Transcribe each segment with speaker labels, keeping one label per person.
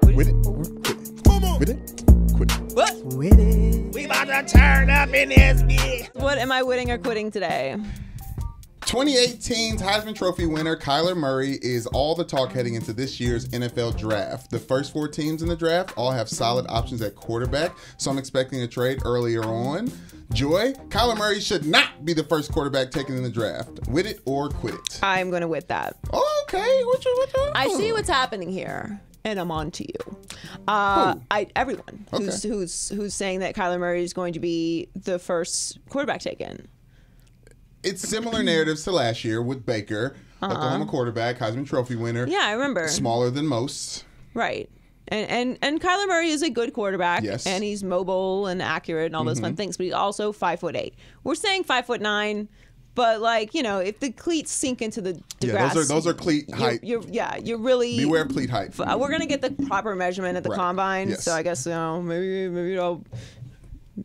Speaker 1: With it or quit it. With it, quit it.
Speaker 2: What?
Speaker 1: With it.
Speaker 2: We about to turn up in this bitch.
Speaker 3: What am I winning or quitting today?
Speaker 1: 2018's Heisman Trophy winner Kyler Murray is all the talk heading into this year's NFL draft. The first 4 teams in the draft all have solid options at quarterback, so I'm expecting a trade earlier on. Joy, Kyler Murray should not be the first quarterback taken in the draft. With it or quit it.
Speaker 3: I'm going to with that.
Speaker 1: Okay, what you?
Speaker 3: I see what's happening here, and I'm on to you. Everyone who's saying that Kyler Murray is going to be the first quarterback taken.
Speaker 1: It's similar narratives to last year with Baker, Oklahoma quarterback, Heisman Trophy winner.
Speaker 3: Yeah, I remember.
Speaker 1: Smaller than most.
Speaker 3: Right. And Kyler Murray is a good quarterback.
Speaker 1: Yes.
Speaker 3: And he's mobile and accurate and all those fun things, but he's also 5'8". We're saying 5'9", but if the cleats sink into the grass,
Speaker 1: those are cleat height.
Speaker 3: You're really
Speaker 1: beware cleat height.
Speaker 3: We're gonna get the proper measurement at the combine,
Speaker 1: yes.
Speaker 3: so I guess maybe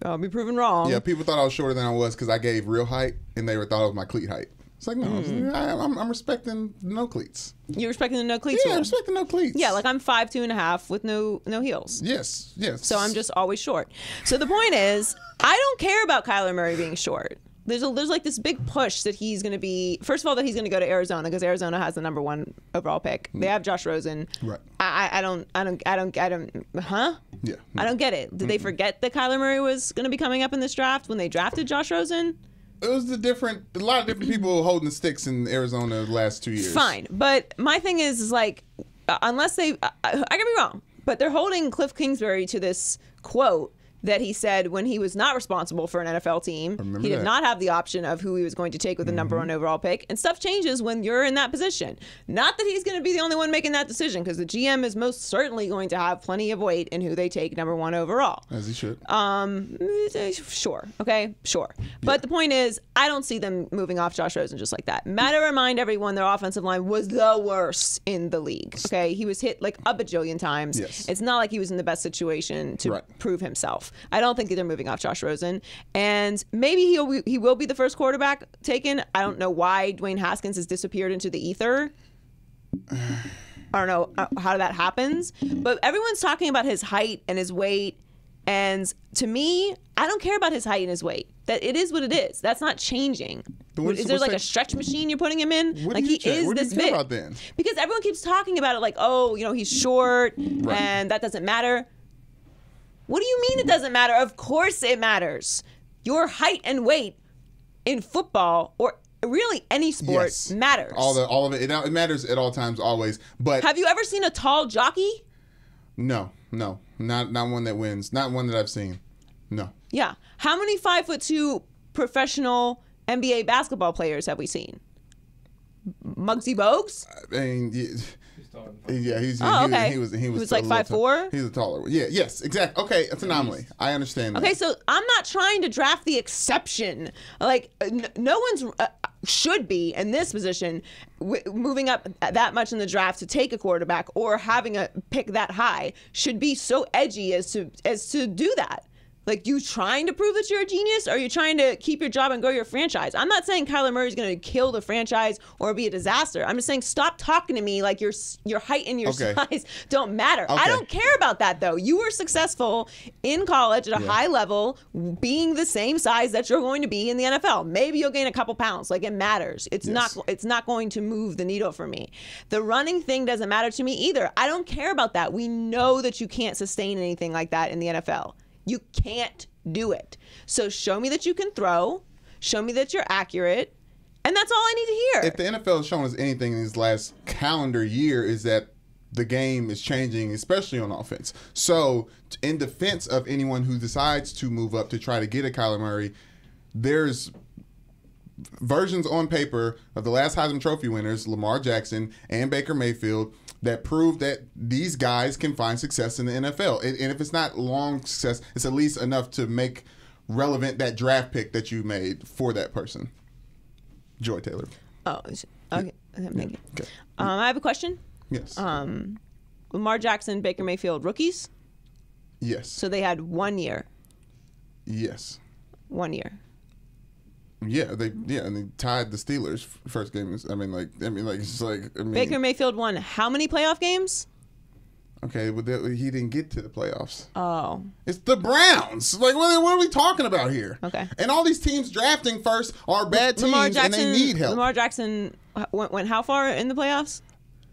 Speaker 3: I'll be proven wrong.
Speaker 1: Yeah, people thought I was shorter than I was because I gave real height, and they thought it was my cleat height. It's like, no, I'm respecting no cleats.
Speaker 3: You're respecting the no cleats
Speaker 1: Yeah,
Speaker 3: rule?
Speaker 1: I'm respecting no cleats.
Speaker 3: Yeah, like I'm 5'2.5" with no heels.
Speaker 1: Yes.
Speaker 3: So I'm just always short. So the point is, I don't care about Kyler Murray being short. There's like this big push that he's going to be. First of all, that he's going to go to Arizona because Arizona has the #1 overall pick. They have Josh Rosen.
Speaker 1: Right.
Speaker 3: I don't. Huh?
Speaker 1: Yeah.
Speaker 3: I don't get it. Did they forget that Kyler Murray was going to be coming up in this draft when they drafted Josh Rosen?
Speaker 1: It was a lot of different people holding the sticks in Arizona the last 2 years.
Speaker 3: Fine, but my thing is like, unless they, I could be wrong, but they're holding Cliff Kingsbury to this quote that he said when he was not responsible for an NFL team. He did not have the option of who he was going to take with the #1 overall pick. And stuff changes when you're in that position. Not that he's going to be the only one making that decision, because the GM is most certainly going to have plenty of weight in who they take #1 overall.
Speaker 1: As he should.
Speaker 3: Sure. Okay. Sure. But the point is, I don't see them moving off Josh Rosen just like that. Matter remind everyone their offensive line was the worst in the league. Okay. He was hit like a bajillion times.
Speaker 1: Yes.
Speaker 3: It's not like he was in the best situation to prove himself. I don't think they're moving off Josh Rosen, and maybe he will be the first quarterback taken. I don't know why Dwayne Haskins has disappeared into the ether. I don't know how that happens, but everyone's talking about his height and his weight, and to me, I don't care about his height and his weight. That it is what it is. That's not changing. Is there like a stretch machine you're putting him in?
Speaker 1: What
Speaker 3: like
Speaker 1: do you
Speaker 3: he is
Speaker 1: what
Speaker 3: this
Speaker 1: do you care
Speaker 3: big.
Speaker 1: about then?
Speaker 3: Because everyone keeps talking about it like, he's short and that doesn't matter. What do you mean it doesn't matter? Of course it matters. Your height and weight in football or really any sport matters.
Speaker 1: All of it. It matters at all times, always. But
Speaker 3: have you ever seen a tall jockey?
Speaker 1: No. Not one that wins. Not one that I've seen. No.
Speaker 3: Yeah. How many 5'2" professional NBA basketball players have we seen? Muggsy Bogues?
Speaker 1: I mean, yeah, he was
Speaker 3: like 5'4".
Speaker 1: He's a taller one. Yeah, yes, exactly. Okay, it's an anomaly. I understand that.
Speaker 3: Okay, so I'm not trying to draft the exception. Like, no one's should be in this position moving up that much in the draft to take a quarterback or having a pick that high should be so edgy as to do that. Like, you trying to prove that you're a genius, or are you trying to keep your job and grow your franchise? I'm not saying Kyler Murray is going to kill the franchise or be a disaster. I'm just saying stop talking to me like your height and your size don't matter. I don't care about that, though. You were successful in college at a high level, being the same size that you're going to be in the NFL. Maybe you'll gain a couple pounds. Like, it matters. It's not going to move the needle for me. The running thing doesn't matter to me either. I don't care about that. We know that you can't sustain anything like that in the NFL. You can't do it. So show me that you can throw. Show me that you're accurate. And that's all I need to hear.
Speaker 1: If the NFL has shown us anything in this last calendar year is that the game is changing, especially on offense. So in defense of anyone who decides to move up to try to get a Kyler Murray, there's versions on paper of the last Heisman Trophy winners, Lamar Jackson and Baker Mayfield, that prove that these guys can find success in the NFL. And if it's not long success, it's at least enough to make relevant that draft pick that you made for that person. Joy Taylor.
Speaker 3: Oh, okay. Thank you.
Speaker 1: Okay.
Speaker 3: I have a question.
Speaker 1: Yes.
Speaker 3: Lamar Jackson, Baker Mayfield, rookies?
Speaker 1: Yes.
Speaker 3: So they had 1 year.
Speaker 1: Yes.
Speaker 3: 1 year.
Speaker 1: Yeah, and they tied the Steelers first game. Baker
Speaker 3: Mayfield won how many playoff games?
Speaker 1: Okay, but he didn't get to the playoffs.
Speaker 3: Oh.
Speaker 1: It's the Browns. Like, what are we talking about here?
Speaker 3: Okay.
Speaker 1: And all these teams drafting first are bad teams, and they need help.
Speaker 3: Lamar Jackson went how far in the playoffs?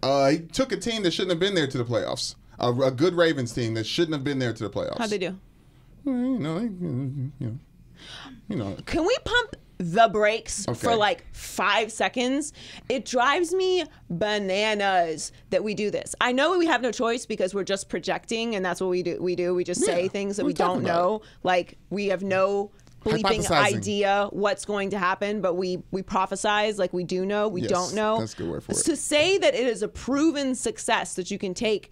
Speaker 1: He took a team that shouldn't have been there to the playoffs. A good Ravens team that shouldn't have been there to the playoffs.
Speaker 3: How'd they do?
Speaker 1: You know.
Speaker 3: Can we pump the brakes for like 5 seconds? It drives me bananas that we do this. I know we have no choice because we're just projecting, and that's what we do. We just say things that we don't know. Like, we have no bleeping idea what's going to happen, but we prophesize like we do know. We don't know.
Speaker 1: That's a good word for it.
Speaker 3: To say that it is a proven success that you can take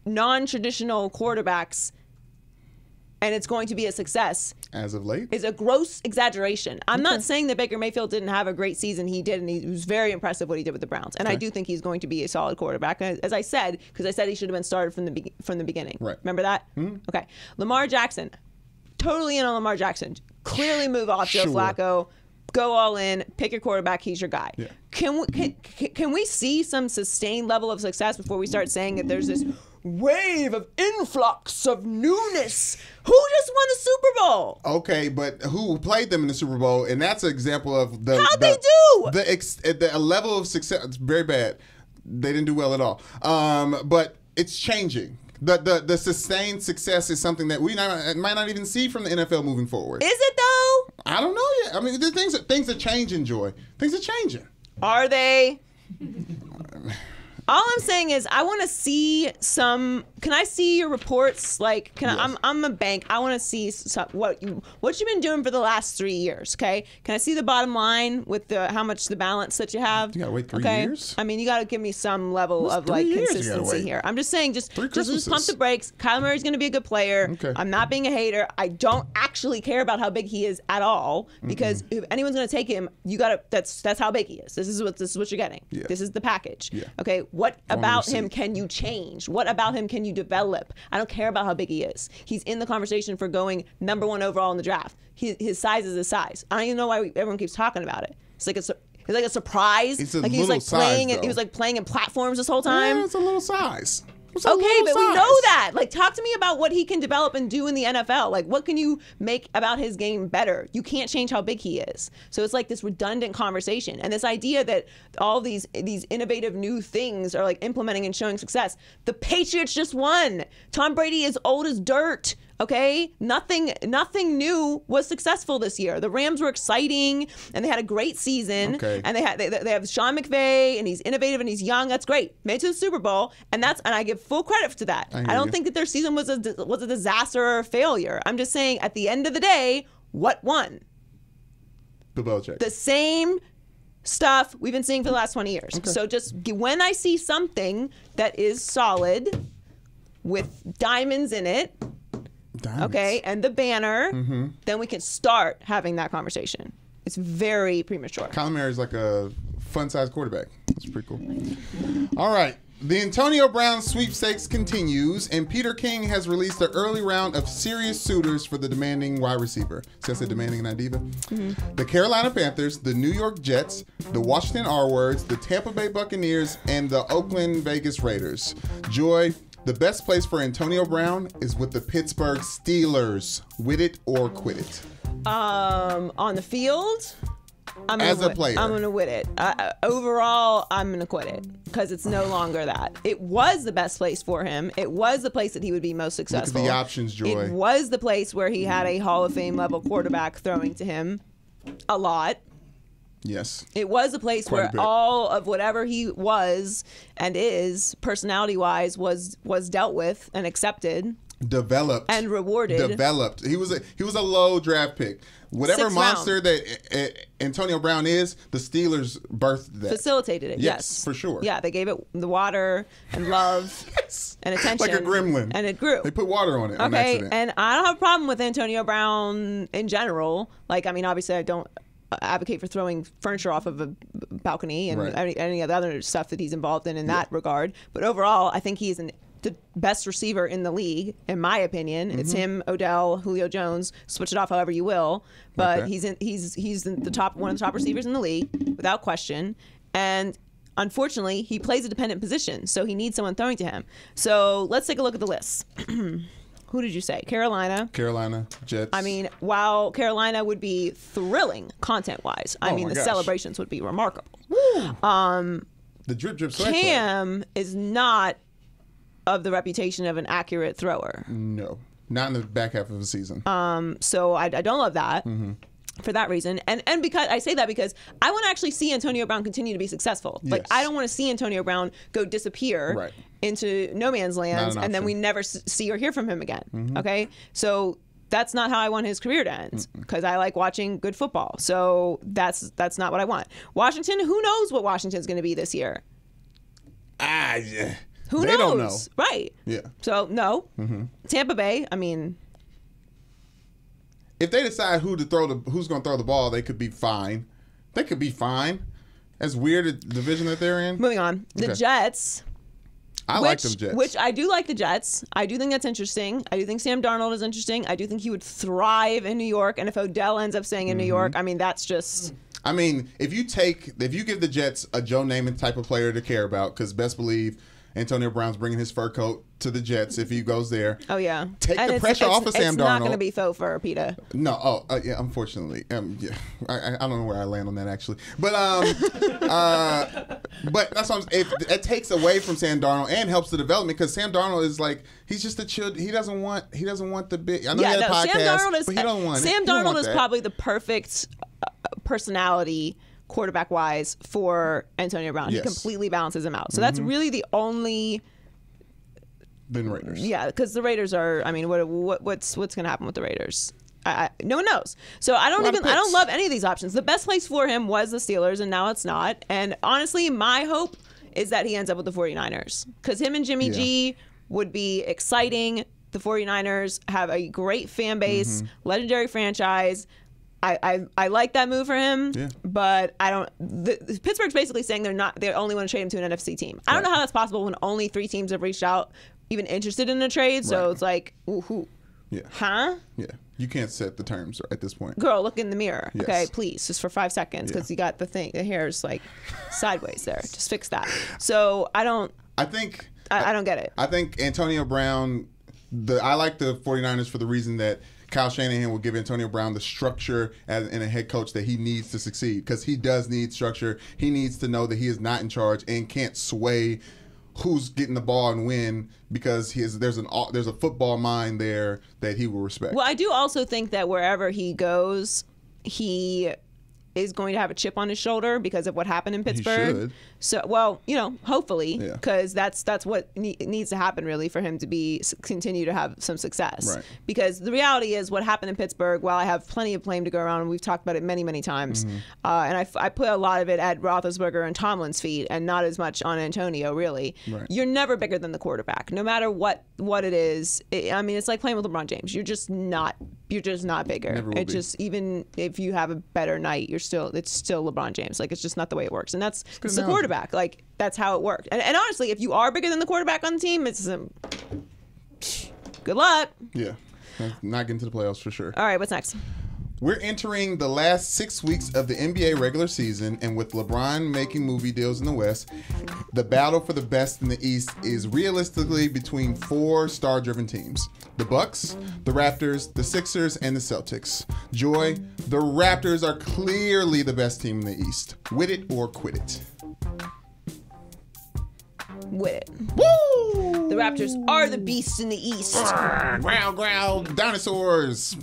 Speaker 3: non-traditional quarterbacks and it's going to be a success
Speaker 1: as of late
Speaker 3: is a gross exaggeration. I'm not saying that Baker Mayfield didn't have a great season. He did, and he was very impressive what he did with the Browns. And I do think he's going to be a solid quarterback, as I said, because I said he should have been started from the beginning.
Speaker 1: Right.
Speaker 3: Remember that? Okay. Lamar Jackson, totally in on Lamar Jackson. Clearly move off Joe Flacco. Go all in. Pick your quarterback. He's your guy. Yeah. Can we see some sustained level of success before we start saying that there's this wave of influx of newness? Who just won the Super Bowl?
Speaker 1: Okay, but who played them in the Super Bowl? And that's an example of
Speaker 3: how'd they do?
Speaker 1: The level of success. It's very bad. They didn't do well at all. But it's changing. The sustained success is something that we might not even see from the NFL moving forward.
Speaker 3: Is it though?
Speaker 1: I don't know yet. I mean, things are changing, Joy. Things are changing.
Speaker 3: Are they? All I'm saying is I want to see some. Can I see your reports? Like, I'm a bank. I want to see what you've been doing for the last 3 years. Okay. Can I see the bottom line with how much the balance that you have?
Speaker 1: You gotta wait 3 years.
Speaker 3: I mean, you got to give me some level of like consistency here. I'm just saying, just pump the brakes. Kyler Murray's going to be a good player. Okay. I'm not being a hater. I don't actually care about how big he is at all because if anyone's going to take him, you gotta. That's how big he is. This is what you're getting. Yeah. This is the package. Yeah. Okay. What about him can you change? What about him can you develop? I don't care about how big he is. He's in the conversation for going #1 overall in the draft. His size is his size. I don't even know why everyone keeps talking about it. It's like a surprise.
Speaker 1: It's a
Speaker 3: like
Speaker 1: little size,
Speaker 3: he was like playing in platforms this whole time.
Speaker 1: Yeah, it's a little size.
Speaker 3: Okay, but we know that. Like, talk to me about what he can develop and do in the NFL. Like, what can you make about his game better? You can't change how big he is. So it's like this redundant conversation. And this idea that all these innovative new things are like implementing and showing success. The Patriots just won. Tom Brady is old as dirt. Okay, nothing new was successful this year. The Rams were exciting, and they had a great season. Okay. And they have Sean McVay, and he's innovative and he's young. That's great. Made it to the Super Bowl, and I give full credit to that. I don't think that their season was a disaster or a failure. I'm just saying, at the end of the day, what won?
Speaker 1: Bill Belichick.
Speaker 3: The same stuff we've been seeing for the last 20 years. Okay. So just when I see something that is solid with diamonds in it. Okay, and the banner, then we can start having that conversation. It's very premature.
Speaker 1: Kyler Murray is like a fun-sized quarterback. That's pretty cool. All right. The Antonio Brown sweepstakes continues, and Peter King has released an early round of serious suitors for the demanding wide receiver. See, I said demanding and not diva. The Carolina Panthers, the New York Jets, the Washington R-Words, the Tampa Bay Buccaneers, and the Oakland Vegas Raiders. Joy, the best place for Antonio Brown is with the Pittsburgh Steelers. With it or quit it.
Speaker 3: On the field,
Speaker 1: as a player,
Speaker 3: I'm gonna quit it. Overall, I'm gonna quit it because it's no longer that. It was the best place for him. It was the place that he would be most successful.
Speaker 1: Look at the options, Joy.
Speaker 3: It was the place where he had a Hall of Fame level quarterback throwing to him a lot.
Speaker 1: Yes.
Speaker 3: It was a place where all of whatever he was and is, personality-wise, was dealt with and accepted.
Speaker 1: Developed.
Speaker 3: And rewarded.
Speaker 1: Developed. He was a low draft pick. Whatever monster that Antonio Brown is, the Steelers birthed that.
Speaker 3: Facilitated it, yes.
Speaker 1: For sure.
Speaker 3: Yeah, they gave it the water and love and attention.
Speaker 1: Like a gremlin.
Speaker 3: And it grew.
Speaker 1: They put water on it on accident.
Speaker 3: And I don't have a problem with Antonio Brown in general. Like, I mean, obviously I don't advocate for throwing furniture off of a balcony and any of the other stuff that he's involved in that regard. But overall, I think he's the best receiver in the league, in my opinion. It's him, Odell, Julio Jones. Switch it off however you will, but he's one of the top receivers in the league without question. And unfortunately, he plays a dependent position, so he needs someone throwing to him. So let's take a look at the list. Who did you say? Carolina,
Speaker 1: Jets.
Speaker 3: I mean, while Carolina would be thrilling content-wise, I mean, the celebrations would be remarkable.
Speaker 1: The drip sweat.
Speaker 3: Cam is not of the reputation of an accurate thrower.
Speaker 1: No, not in the back half of the season.
Speaker 3: So I don't love that. For that reason, and because I say that because I want to actually see Antonio Brown continue to be successful. Like, I don't want to see Antonio Brown go disappear into no man's land, and then we never see or hear from him again. Okay, so that's not how I want his career to end, because I like watching good football. So that's not what I want. Washington, who knows what Washington's going to be this year? Who knows?
Speaker 1: They don't know.
Speaker 3: Right.
Speaker 1: Yeah.
Speaker 3: So no. Tampa Bay. I mean,
Speaker 1: if they decide who's going to throw the ball, they could be fine. They could be fine. As weird a division that they're in.
Speaker 3: Moving on. The Jets.
Speaker 1: I like them Jets.
Speaker 3: Which I do like the Jets. I do think that's interesting. I do think Sam Darnold is interesting. I do think he would thrive in New York. And if Odell ends up staying in New York, I mean, that's just...
Speaker 1: I mean, if you give the Jets a Joe Namath type of player to care about, because best believe Antonio Brown's bringing his fur coat to the Jets if he goes there.
Speaker 3: Oh, yeah.
Speaker 1: Take the pressure off of Sam Darnold.
Speaker 3: It's not going to be faux fur, Peter.
Speaker 1: No. Yeah, unfortunately. Yeah. I don't know where I land on that, actually. But but that's what it takes away from Sam Darnold and helps the development, because Sam Darnold is like, he's just a chill. He doesn't want the big. I know he had a podcast, but he don't want it.
Speaker 3: Sam Darnold is probably the perfect personality quarterback-wise for Antonio Brown. He completely balances him out. So that's really the only...
Speaker 1: Then Raiders.
Speaker 3: Yeah, because the Raiders are... I mean, what's going to happen with the Raiders? No one knows. So I don't love any of these options. The best place for him was the Steelers, and now it's not. And honestly, my hope is that he ends up with the 49ers. Because him and Jimmy G would be exciting. The 49ers have a great fan base, legendary franchise. I like that move for him, but I don't. Pittsburgh's basically saying they only want to trade him to an NFC team. I don't know how that's possible when only 3 teams have reached out, even interested in a trade. So it's like, ooh, who?
Speaker 1: Yeah.
Speaker 3: Huh?
Speaker 1: Yeah. You can't set the terms at this point.
Speaker 3: Girl, look in the mirror. Yes. Okay, please, just for 5 seconds, because you got the hair's like sideways there. Just fix that. So I don't get it.
Speaker 1: I think Antonio Brown. I like the 49ers for the reason that Kyle Shanahan will give Antonio Brown the structure and a head coach that he needs to succeed, because he does need structure. He needs to know that he is not in charge and can't sway who's getting the ball and when, because there's a football mind there that he will respect.
Speaker 3: Well, I do also think that wherever he goes, he is going to have a chip on his shoulder because of what happened in Pittsburgh.
Speaker 1: He should.
Speaker 3: So, well, hopefully, because that's what needs to happen really for him to continue to have some success. Right. Because the reality is, what happened in Pittsburgh, while I have plenty of blame to go around, and we've talked about it many, many times, and I put a lot of it at Roethlisberger and Tomlin's feet, and not as much on Antonio, really. Right. You're never bigger than the quarterback, no matter what it is. I mean, it's like playing with LeBron James. You're just not bigger.
Speaker 1: Never will be.
Speaker 3: Just, even if you have a better night, it's still LeBron James. Like, it's just not the way it works, and it's the quarterback. Like, that's how it worked. And honestly, if you are bigger than the quarterback on the team, it's good luck.
Speaker 1: Yeah, not getting to the playoffs for sure.
Speaker 3: All right, what's next?
Speaker 1: We're entering the last 6 weeks of the NBA regular season, and with LeBron making movie deals in the West, the battle for the best in the East is realistically between 4 star-driven teams: the Bucks, the Raptors, the Sixers, and the Celtics. Joy, the Raptors are clearly the best team in the East. With it or quit it.
Speaker 3: With it.
Speaker 1: Woo!
Speaker 3: The Raptors are the beasts in the East.
Speaker 1: Growl, growl, dinosaurs.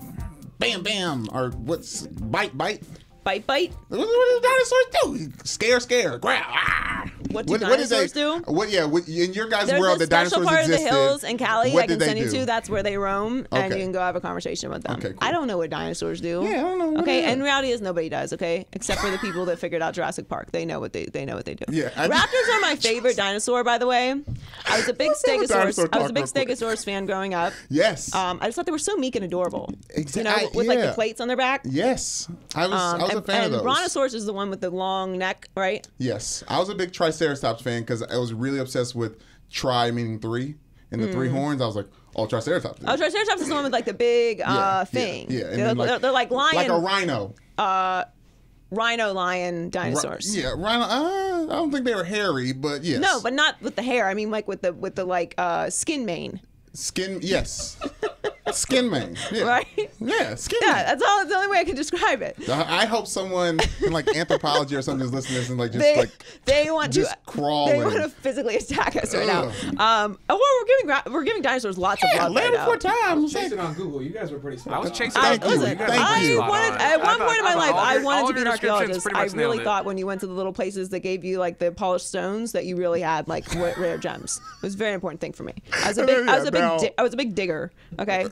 Speaker 1: Bam, bam. Or what's bite, bite?
Speaker 3: Bite, bite.
Speaker 1: What do dinosaurs do? Scare, scare. Growl. Ah.
Speaker 3: What do dinosaurs do?
Speaker 1: In your guys'
Speaker 3: There's
Speaker 1: world,
Speaker 3: a
Speaker 1: the dinosaurs
Speaker 3: special part
Speaker 1: existed.
Speaker 3: of the hills in Cali
Speaker 1: What
Speaker 3: I can
Speaker 1: did
Speaker 3: send
Speaker 1: they
Speaker 3: you
Speaker 1: do?
Speaker 3: to. That's where they roam, and you can go have a conversation with them.
Speaker 1: Okay, cool.
Speaker 3: I don't know what dinosaurs do.
Speaker 1: Yeah, I don't know.
Speaker 3: Okay, and reality is nobody does. Okay, except for the people that figured out Jurassic Park. They know what they do.
Speaker 1: Yeah,
Speaker 3: Raptors are my favorite dinosaur, by the way. I was a big Stegosaurus fan growing up.
Speaker 1: Yes.
Speaker 3: I just thought they were so meek and adorable.
Speaker 1: Exactly.
Speaker 3: With like the plates on their back.
Speaker 1: Yes, I was a fan of those.
Speaker 3: And Brontosaurus is the one with the long neck, right?
Speaker 1: Yes, I was a big Triceratops fan because I was really obsessed with tri meaning 3 and the 3 horns. I was like, oh, Triceratops.
Speaker 3: Oh, Triceratops is the one with like the big thing.
Speaker 1: Yeah.
Speaker 3: They're like lion.
Speaker 1: Like a rhino.
Speaker 3: rhino lion dinosaurs.
Speaker 1: Yeah, rhino. I don't think they were hairy, but yes.
Speaker 3: No, but not with the hair. I mean, like with the like skin mane.
Speaker 1: Skin, yes. Skin mane. Yeah.
Speaker 3: Right?
Speaker 1: Yeah, skin
Speaker 3: Yeah,
Speaker 1: mane.
Speaker 3: that's the only way I can describe it.
Speaker 1: I hope someone in like anthropology or something is listening to this and like just
Speaker 3: they want
Speaker 1: just
Speaker 3: to
Speaker 1: crawl.
Speaker 3: They want to physically attack us right now. Well, we're giving dinosaurs lots of love right now.
Speaker 1: times.
Speaker 4: Chasing on Google, you guys were pretty smart.
Speaker 5: I was chasing
Speaker 1: Thank
Speaker 5: on
Speaker 1: you.
Speaker 5: Google.
Speaker 3: Listen,
Speaker 5: You guys were
Speaker 1: Thank
Speaker 5: pretty
Speaker 1: you.
Speaker 5: spot on.
Speaker 3: At one point in my life, I
Speaker 5: all
Speaker 3: wanted
Speaker 5: your
Speaker 3: to be an
Speaker 5: descriptions
Speaker 3: archaeologist.
Speaker 5: pretty
Speaker 3: I
Speaker 5: much
Speaker 3: really
Speaker 5: nailed it.
Speaker 3: thought when you went to the little places that gave you like the polished stones that you really had like rare gems. It was a very important thing for me. I was a big digger. Okay.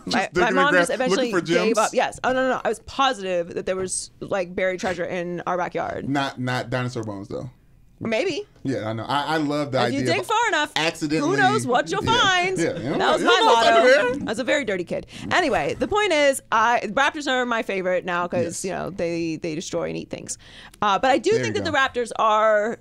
Speaker 3: My mom just eventually gave up. Yes. Oh no. I was positive that there was like buried treasure in our backyard.
Speaker 1: Not dinosaur bones though.
Speaker 3: Maybe.
Speaker 1: Yeah, I know. I love the
Speaker 3: If
Speaker 1: idea.
Speaker 3: you dig
Speaker 1: of
Speaker 3: far enough,
Speaker 1: accidentally,
Speaker 3: who knows what you'll find.
Speaker 1: Yeah.
Speaker 3: That was
Speaker 1: You
Speaker 3: my
Speaker 1: don't know what's under
Speaker 3: motto.
Speaker 1: there.
Speaker 3: I was a very dirty kid. Anyway, the point is, the Raptors are my favorite now because
Speaker 1: Yes.
Speaker 3: they destroy and eat things. But I do think that the Raptors are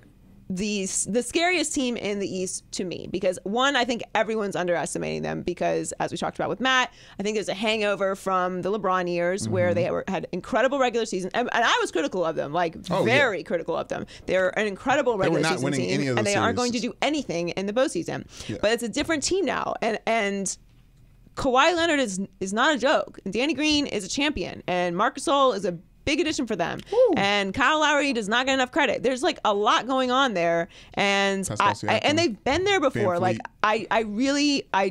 Speaker 3: the scariest team in the East to me because one, I think everyone's underestimating them because as we talked about with Matt, I think there's a hangover from the LeBron years where they had incredible regular season and I was critical of them, like very critical of them. They're an incredible regular
Speaker 1: not
Speaker 3: season
Speaker 1: winning
Speaker 3: team
Speaker 1: any of
Speaker 3: and
Speaker 1: those
Speaker 3: they aren't going to
Speaker 1: series.
Speaker 3: do anything in the postseason.
Speaker 1: Yeah.
Speaker 3: But it's a different team now and Kawhi Leonard is not a joke. And Danny Green is a champion and Marc Gasol is a big addition for them.
Speaker 1: Woo.
Speaker 3: And Kyle Lowry does not get enough credit. There's like a lot going on there, and and they've been there before. Like I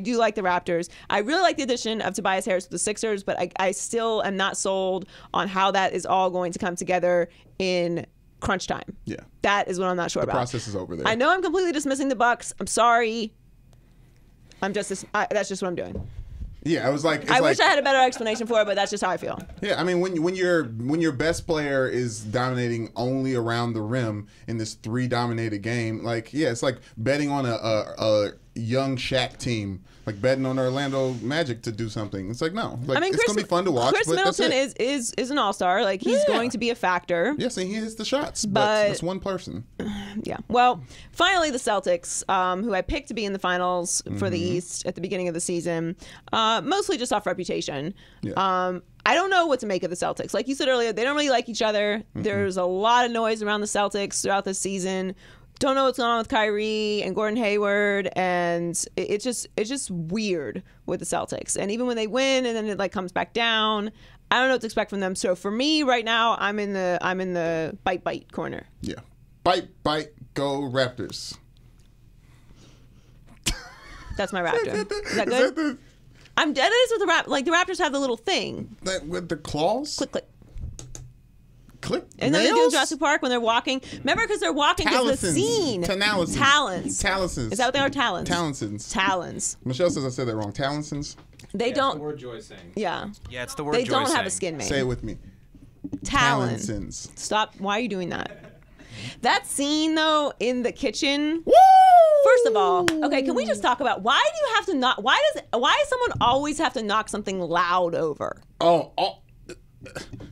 Speaker 3: do like the Raptors. I really like the addition of Tobias Harris with the Sixers, but I still am not sold on how that is all going to come together in crunch time.
Speaker 1: Yeah,
Speaker 3: that is what I'm not sure about.
Speaker 1: The process is over there.
Speaker 3: I know I'm completely dismissing the Bucks. I'm sorry. That's just what I'm doing.
Speaker 1: Yeah, I was like,
Speaker 3: I wish I had a better explanation for it, but that's just how I feel.
Speaker 1: Yeah, I mean, when your best player is dominating only around the rim in this 3-dominated game, like it's like betting on a young Shaq team, like betting on Orlando Magic to do something. It's like no, like it's gonna be fun to watch.
Speaker 3: Chris
Speaker 1: but
Speaker 3: Middleton
Speaker 1: that's it.
Speaker 3: is an all-star. Like he's going to be a factor.
Speaker 1: Yes, and he hits the shots, but it's one person.
Speaker 3: Yeah. Well, finally the Celtics, who I picked to be in the finals for the East at the beginning of the season, mostly just off reputation.
Speaker 1: Yeah.
Speaker 3: I don't know what to make of the Celtics. Like you said earlier, they don't really like each other. There's a lot of noise around the Celtics throughout the season. Don't know what's going on with Kyrie and Gordon Hayward, and it's just weird with the Celtics. And even when they win, and then it like comes back down, I don't know what to expect from them. So for me, right now, I'm in the bite corner.
Speaker 1: Yeah, bite, go Raptors.
Speaker 3: That's my Raptor. Is that good? I'm dead at this with the Raptors. Like the Raptors have the little thing.
Speaker 1: That with the claws.
Speaker 3: Click, click.
Speaker 1: Click.
Speaker 3: And then they do in Jurassic Park when they're walking. Remember, because they're walking because the scene.
Speaker 1: Talons.
Speaker 3: Is that what they are? Talons. Talons.
Speaker 1: Michelle says I said that wrong. Talonsons.
Speaker 3: They don't.
Speaker 4: The word Joy's saying.
Speaker 3: Yeah.
Speaker 5: Yeah, it's the word
Speaker 3: They
Speaker 5: Joy's
Speaker 3: don't have
Speaker 5: saying.
Speaker 3: a skin mane.
Speaker 1: Say it with me.
Speaker 3: Talon.
Speaker 1: Talonsons.
Speaker 3: Stop. Why are you doing that? That scene though in the kitchen.
Speaker 1: Woo!
Speaker 3: First of all, okay, can we just talk about why do you have to knock? Why does someone always have to knock something loud over?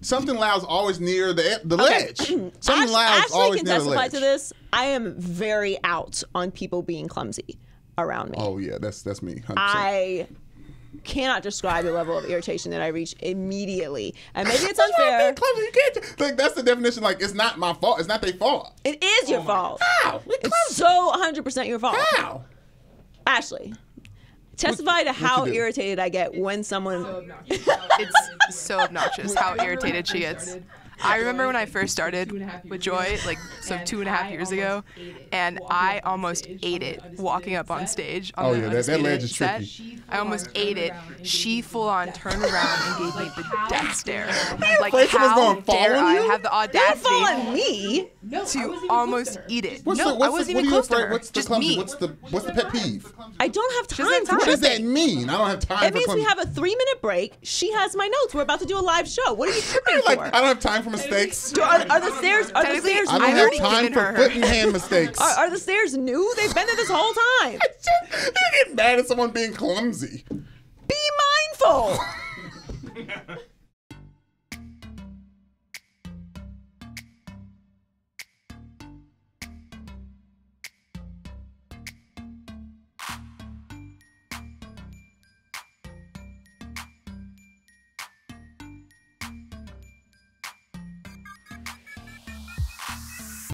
Speaker 1: Something loud's always near the ledge. Something loud's always near the ledge.
Speaker 3: Ashley can testify to this. I am very out on people being clumsy around me.
Speaker 1: Oh yeah, that's me. 100%.
Speaker 3: I cannot describe the level of irritation that I reach immediately. And maybe it's unfair.
Speaker 1: You can't. Like that's the definition. Like it's not my fault. It's not their fault.
Speaker 3: It is your fault.
Speaker 1: How?
Speaker 3: It's so 100% your fault.
Speaker 1: How?
Speaker 3: Ashley, testify to how
Speaker 1: you do?
Speaker 3: irritated I get when someone.
Speaker 6: It's so obnoxious how irritated she gets. I remember when I first started with Joy, like 2.5 years ago, and I almost ate it walking up on stage. On the
Speaker 1: that
Speaker 6: Undisputed
Speaker 1: ledge is
Speaker 6: set.
Speaker 1: tricky.
Speaker 6: I almost ate it. She full on turned around and gave me the death stare. Like
Speaker 1: afraid someone's
Speaker 6: how
Speaker 1: gonna fall
Speaker 6: dare
Speaker 1: on
Speaker 6: I
Speaker 1: you?
Speaker 6: have the
Speaker 3: Don't fall
Speaker 6: audacity
Speaker 3: on me.
Speaker 6: to almost eat it?
Speaker 1: What's
Speaker 6: No,
Speaker 1: the,
Speaker 6: I wasn't even close to her.
Speaker 1: What's the
Speaker 6: Just
Speaker 1: clumsy?
Speaker 6: me.
Speaker 1: What's the pet peeve?
Speaker 3: I don't have
Speaker 6: doesn't
Speaker 3: time for
Speaker 6: have
Speaker 1: What does that
Speaker 3: tripping.
Speaker 1: mean? I don't have time
Speaker 3: It
Speaker 1: for
Speaker 3: means
Speaker 1: clumsy.
Speaker 3: we have a 3-minute break. She has my notes. We're about to do a live show. What are you tripping
Speaker 1: Like
Speaker 3: for?
Speaker 1: I don't have time for mistakes.
Speaker 3: Are the stairs? Are the
Speaker 6: Technically,
Speaker 3: stairs
Speaker 1: I
Speaker 6: I
Speaker 1: don't
Speaker 3: new?
Speaker 1: have
Speaker 6: already
Speaker 1: time
Speaker 6: given
Speaker 1: for
Speaker 6: her-
Speaker 1: foot and hand mistakes.
Speaker 3: Are the stairs new? They've been there this whole time.
Speaker 1: You get mad at someone being clumsy.
Speaker 3: Be mindful.